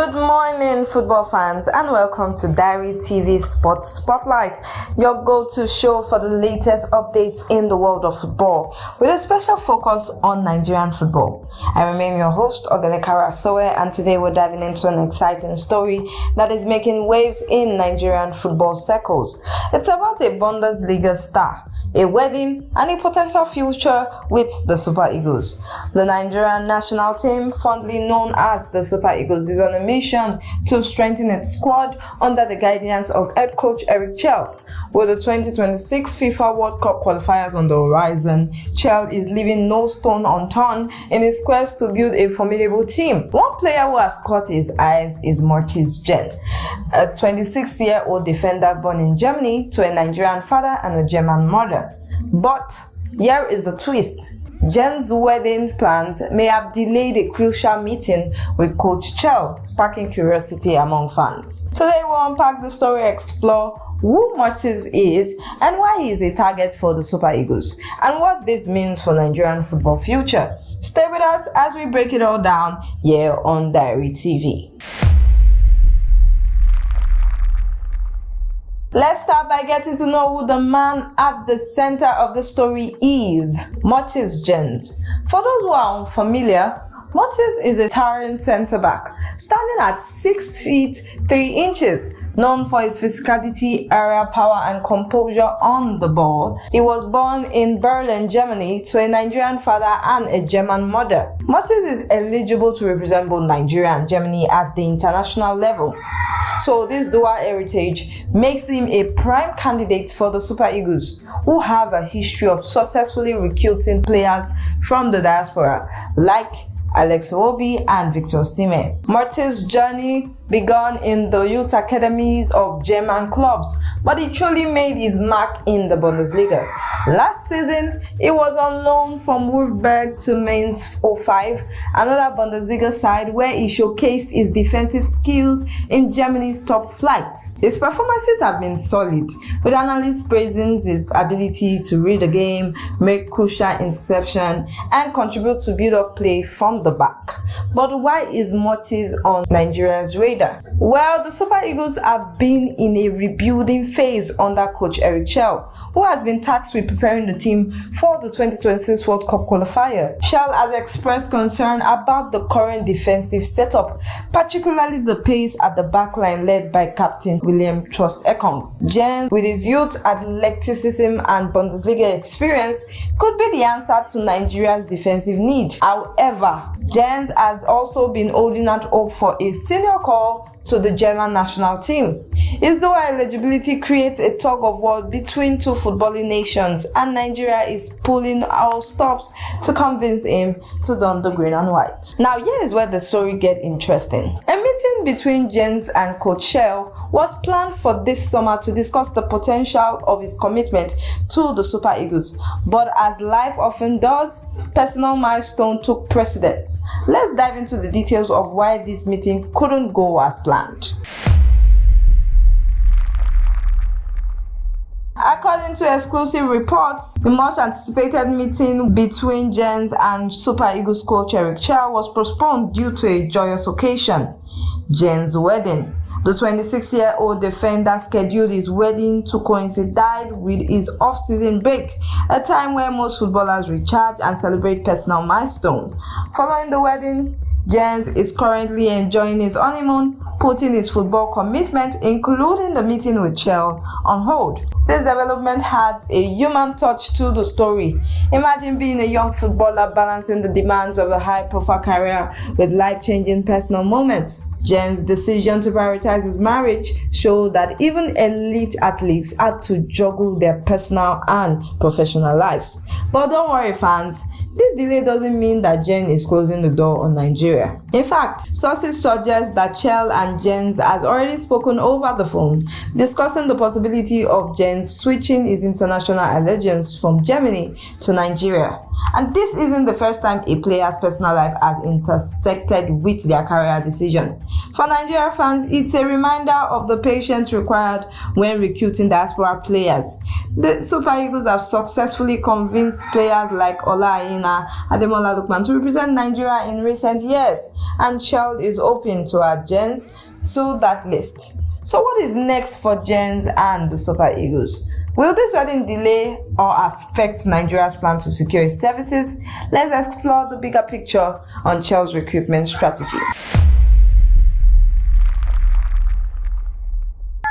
Good morning, football fans, and welcome to Diary TV Sports Spotlight, your go-to show for the latest updates in the world of football, with a special focus on Nigerian football. I remain your host, Ogelekara Sowe, and today we're diving into an exciting story that is making waves in Nigerian football circles. It's about a Bundesliga star, a wedding, and a potential future with the Super Eagles. The Nigerian national team, fondly known as the Super Eagles, is on a mission to strengthen its squad under the guidance of head coach Eric Chelle. With the 2026 FIFA World Cup qualifiers on the horizon, Chelle is leaving no stone unturned in his quest to build a formidable team. One player who has caught his eyes is Moritz Jenz, a 26-year-old defender born in Germany to a Nigerian father and a German mother. But here is the twist. Jenz's wedding plans may have delayed a crucial meeting with Coach Chelle, sparking curiosity among fans. Today we'll unpack the story, explore who Moritz is and why he is a target for the Super Eagles, and what this means for Nigerian football future. Stay with us as we break it all down here on Diary TV. Let's start by getting to know who the man at the center of the story is, Moritz Jenz. For those who are unfamiliar, Moritz is a towering centre-back, standing at 6 feet 3 inches, known for his physicality, aerial power, and composure on the ball. He was born in Berlin, Germany, to a Nigerian father and a German mother. Moritz is eligible to represent both Nigeria and Germany at the international level. So this dual heritage makes him a prime candidate for the Super Eagles, who have a history of successfully recruiting players from the diaspora, like Alex Iwobi and Victor Osimhen. Moritz's journey began in the youth academies of German clubs, but he truly made his mark in the Bundesliga. Last season, he was on loan from Wolfsburg to Mainz 05, another Bundesliga side where he showcased his defensive skills in Germany's top flight. His performances have been solid, with analysts praising his ability to read the game, make crucial interception, and contribute to build-up play from the back. But why is Moritz on Nigeria's radar? Well, the Super Eagles have been in a rebuilding phase under coach Eric Chelle, who has been tasked with preparing the team for the 2026 World Cup qualifier. Chelle has expressed concern about the current defensive setup, particularly the pace at the backline led by captain William Troost-Ekong. Jenz, with his youth, athleticism, and Bundesliga experience, could be the answer to Nigeria's defensive need. However, Jenz has also been holding out hope for a senior call to the German national team. His dual eligibility creates a tug-of-war between two footballing nations, and Nigeria is pulling all stops to convince him to don the green and white. Now here is where the story gets interesting. A meeting between Jenz and Coach Chelle was planned for this summer to discuss the potential of his commitment to the Super Eagles, but as life often does, personal milestone took precedence. Let's dive into the details of why this meeting couldn't go as planned. According to exclusive reports, the much anticipated meeting between Jenz and Super Eagles coach Eric Chelle was postponed due to a joyous occasion, Jenz's wedding. The 26-year-old defender scheduled his wedding to coincide with his off-season break, a time where most footballers recharge and celebrate personal milestones. Following the wedding, Jenz is currently enjoying his honeymoon, putting his football commitment, including the meeting with Chelle, on hold. This development adds a human touch to the story. Imagine being a young footballer balancing the demands of a high-profile career with life-changing personal moments. Jenz's decision to prioritize his marriage showed that even elite athletes had to juggle their personal and professional lives. But don't worry, fans. This delay doesn't mean that Jenz is closing the door on Nigeria. In fact, sources suggest that Chelle and Jenz has already spoken over the phone, discussing the possibility of Jenz switching his international allegiance from Germany to Nigeria. And this isn't the first time a player's personal life has intersected with their career decision. For Nigeria fans, it's a reminder of the patience required when recruiting diaspora players. The Super Eagles have successfully convinced players like Ola Aina, Ademola Lookman to represent Nigeria in recent years, and Chelle is open to add Jenz to that list. So what is next for Jenz and the Super Eagles? Will this wedding delay or affect Nigeria's plan to secure its services? Let's explore the bigger picture on Chelle's recruitment strategy.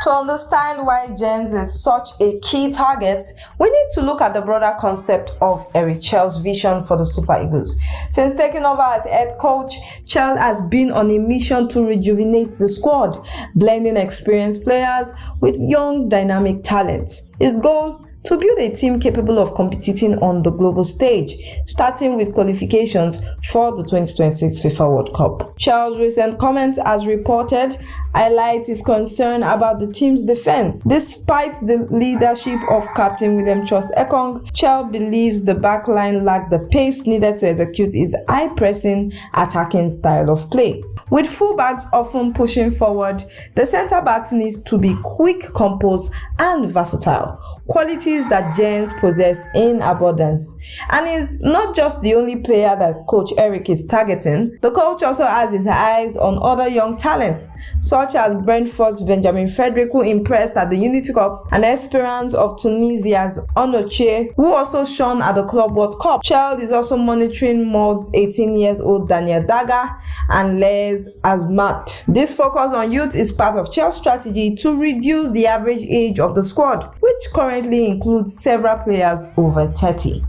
To understand why Jenz is such a key target, we need to look at the broader concept of Eric Chelle's vision for the Super Eagles. Since taking over as head coach, Chelle has been on a mission to rejuvenate the squad, blending experienced players with young, dynamic talent. His goal? To build a team capable of competing on the global stage, starting with qualifications for the 2026 FIFA World Cup. Chelle's recent comments, as reported, highlight his concern about the team's defense. Despite the leadership of Captain William Trust Ekong, Chelle believes the backline lacked the pace needed to execute his high-pressing, attacking style of play. With fullbacks often pushing forward, the centre-backs need to be quick, composed, and versatile, qualities that Jenz possess in abundance. And is not just the only player that Coach Eric is targeting. The coach also has his eyes on other young talent, such as Brentford's Benjamin Frederick, who impressed at the Unity Cup, and Esperance of Tunisia's Onoche, who also shone at the Club World Cup. Chelle is also monitoring Molde's 18-year-old Daniel Daga and Les Azmat. This focus on youth is part of Chelle's strategy to reduce the average age of the squad, which currently includes several players over 30.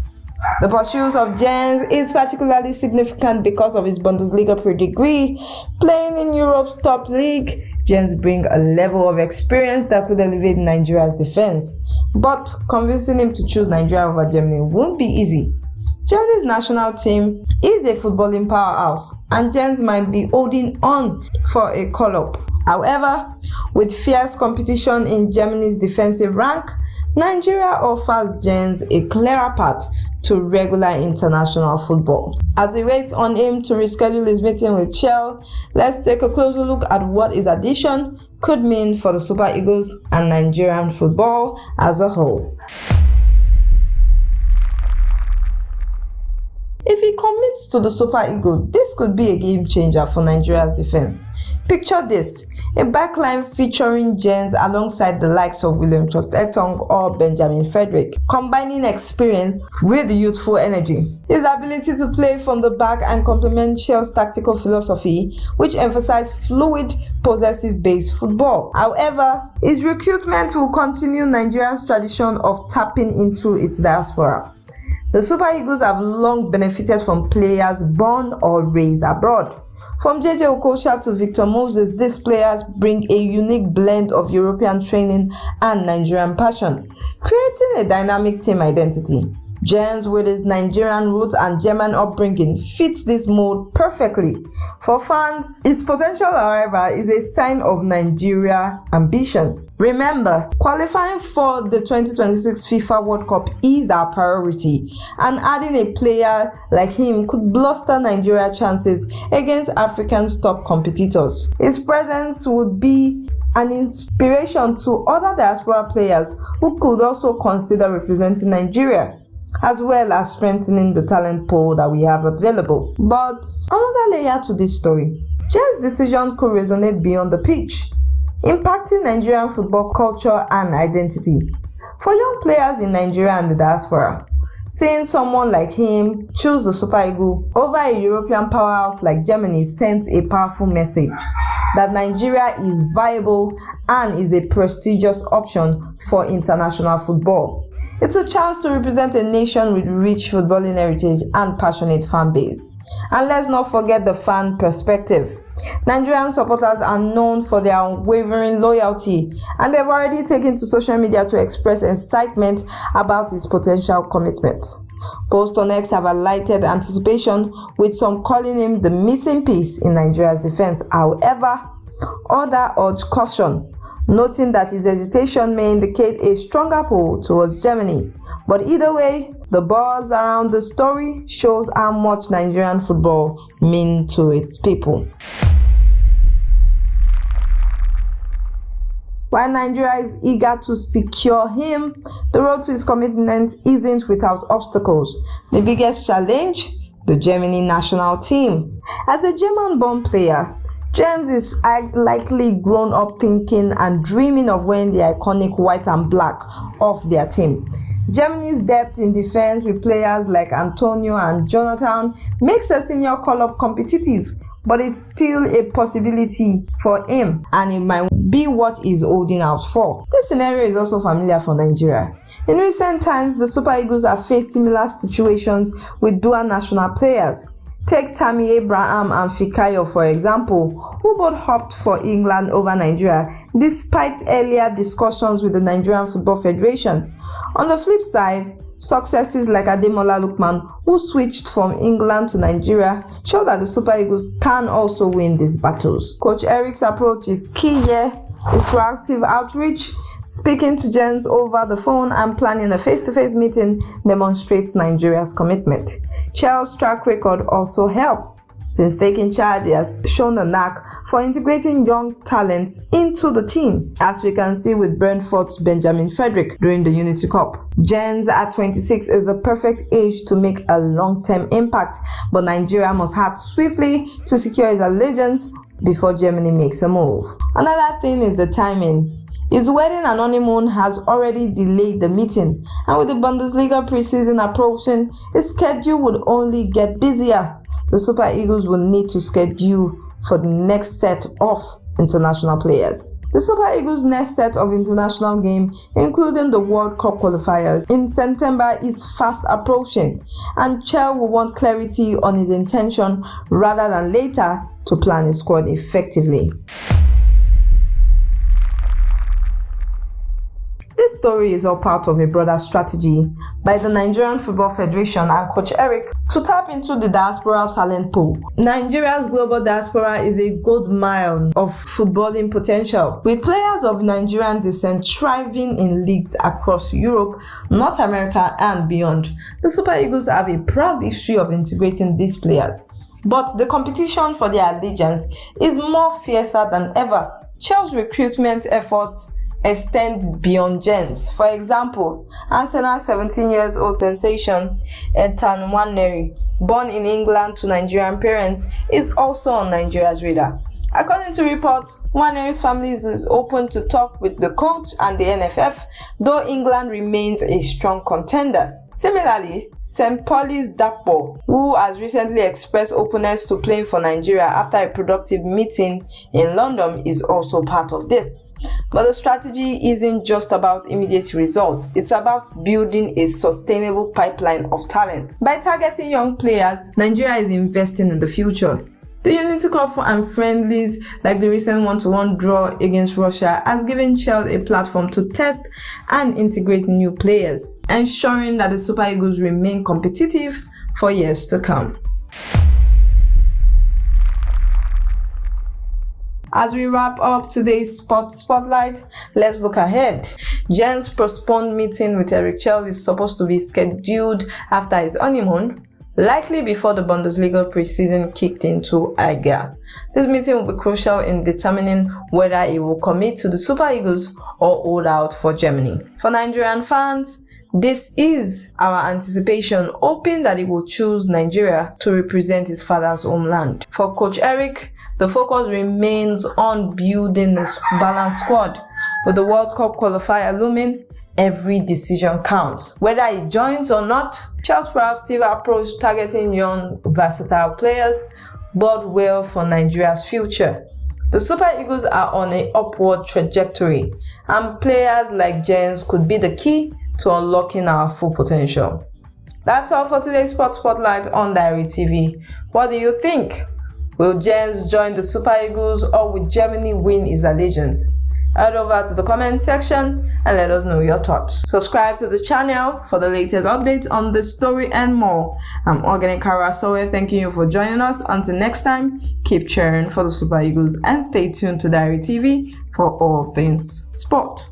The pursuit of Jenz is particularly significant because of his Bundesliga pedigree. Playing in Europe's top league, Jenz brings a level of experience that could elevate Nigeria's defense. But convincing him to choose Nigeria over Germany won't be easy. Germany's national team is a footballing powerhouse, and Jenz might be holding on for a call-up. However, with fierce competition in Germany's defensive rank, Nigeria offers Jenz a clearer path to regular international football. As we wait on him to reschedule his meeting with Chelle, let's take a closer look at what his addition could mean for the Super Eagles and Nigerian football as a whole. If he commits to the Super Eagles, this could be a game changer for Nigeria's defense. Picture this, a backline featuring Jenz alongside the likes of William Trust Ekong or Benjamin Frederick, combining experience with youthful energy. His ability to play from the back and complement Chelle's tactical philosophy, which emphasizes fluid, possessive-based football. However, his recruitment will continue Nigeria's tradition of tapping into its diaspora. The Super Eagles have long benefited from players born or raised abroad. From JJ Okocha to Victor Moses, these players bring a unique blend of European training and Nigerian passion, creating a dynamic team identity. Jenz, with his Nigerian roots and German upbringing, fits this mold perfectly. For fans, his potential, however, is a sign of Nigeria ambition. Remember, qualifying for the 2026 FIFA World Cup is our priority, and adding a player like him could bolster Nigeria's chances against Africa's top competitors. His presence would be an inspiration to other diaspora players who could also consider representing Nigeria, as well as strengthening the talent pool that we have available. But another layer to this story, Jenz's decision could resonate beyond the pitch, impacting Nigerian football culture and identity. For young players in Nigeria and the diaspora, seeing someone like him choose the Super Eagle over a European powerhouse like Germany sends a powerful message that Nigeria is viable and is a prestigious option for international football. It's a chance to represent a nation with rich footballing heritage and passionate fan base. And let's not forget the fan perspective. Nigerian supporters are known for their unwavering loyalty, and they've already taken to social media to express excitement about his potential commitment. Posts on X have highlighted anticipation, with some calling him the missing piece in Nigeria's defense. However, others urge caution, noting that his hesitation may indicate a stronger pull towards Germany. But either way, the buzz around the story shows how much Nigerian football means to its people. While Nigeria is eager to secure him, the road to his commitment isn't without obstacles. The biggest challenge? The Germany national team. As a German-born player, Jenz is likely grown up thinking and dreaming of wearing the iconic white and black of their team. Germany's depth in defense with players like Antonio and Jonathan makes a senior call-up competitive, but it's still a possibility for him, and it might be what he's holding out for. This scenario is also familiar for Nigeria. In recent times, the Super Eagles have faced similar situations with dual national players. Take Tammy Abraham and Fikayo, for example, who both opted for England over Nigeria despite earlier discussions with the Nigerian Football Federation. On the flip side, successes like Ademola Lookman, who switched from England to Nigeria, show that the Super Eagles can also win these battles. Coach Eric's approach is key here. His proactive outreach, speaking to Jenz over the phone and planning a face-to-face meeting demonstrates Nigeria's commitment. Chelle's track record also helps. Since taking charge, he has shown a knack for integrating young talents into the team, as we can see with Brentford's Benjamin Frederick during the Unity Cup. Jenz at 26 is the perfect age to make a long-term impact, but Nigeria must act swiftly to secure his allegiance before Germany makes a move. Another thing is the timing. His wedding and honeymoon has already delayed the meeting, and with the Bundesliga preseason approaching, his schedule would only get busier. The Super Eagles will need to schedule for the next set of international players. The Super Eagles' next set of international games, including the World Cup qualifiers in September, is fast approaching, and Chelle will want clarity on his intention rather than later to plan his squad effectively. This story is all part of a broader strategy by the Nigerian Football Federation and Coach Eric to tap into the diaspora talent pool. Nigeria's global diaspora is a gold mine of footballing potential, with players of Nigerian descent thriving in leagues across Europe, North America, and beyond. The Super Eagles have a proud history of integrating these players, but the competition for their allegiance is more fiercer than ever. Chelle's recruitment efforts extend beyond Jenz. For example, Arsenal's 17-year-old sensation Ethan Nwaneri, born in England to Nigerian parents, is also on Nigeria's radar. According to reports, Nwaneri's family is open to talk with the coach and the NFF, though England remains a strong contender. Similarly, St. Pauli's Diaspora, who has recently expressed openness to playing for Nigeria after a productive meeting in London, is also part of this. But the strategy isn't just about immediate results, it's about building a sustainable pipeline of talent. By targeting young players, Nigeria is investing in the future. The Unity Cup and friendlies like the recent 1-1 draw against Russia has given Chelle a platform to test and integrate new players, ensuring that the Super Eagles remain competitive for years to come. As we wrap up today's Sports Spotlight, let's look ahead. Jenz's postponed meeting with Eric Chelle is supposed to be scheduled after his honeymoon, likely before the Bundesliga preseason kicked into high gear. This meeting will be crucial in determining whether he will commit to the Super Eagles or hold out for Germany. For Nigerian fans, this is our anticipation, hoping that he will choose Nigeria to represent his father's homeland. For Coach Eric, the focus remains on building a balanced squad. With the World Cup qualifier looming, every decision counts. Whether he joins or not, Chelle's proactive approach targeting young, versatile players bode well for Nigeria's future. The Super Eagles are on an upward trajectory, and players like Jenz could be the key to unlocking our full potential. That's all for today's Sports Spotlight on Diary TV. What do you think? Will Jenz join the Super Eagles, or will Germany win his allegiance? Head over to the comment section and let us know your thoughts. Subscribe to the channel for the latest updates on this story and more. I'm Organic Karasowe, thanking you for joining us. Until next time, keep cheering for the Super Eagles and stay tuned to Diary TV for all things sport.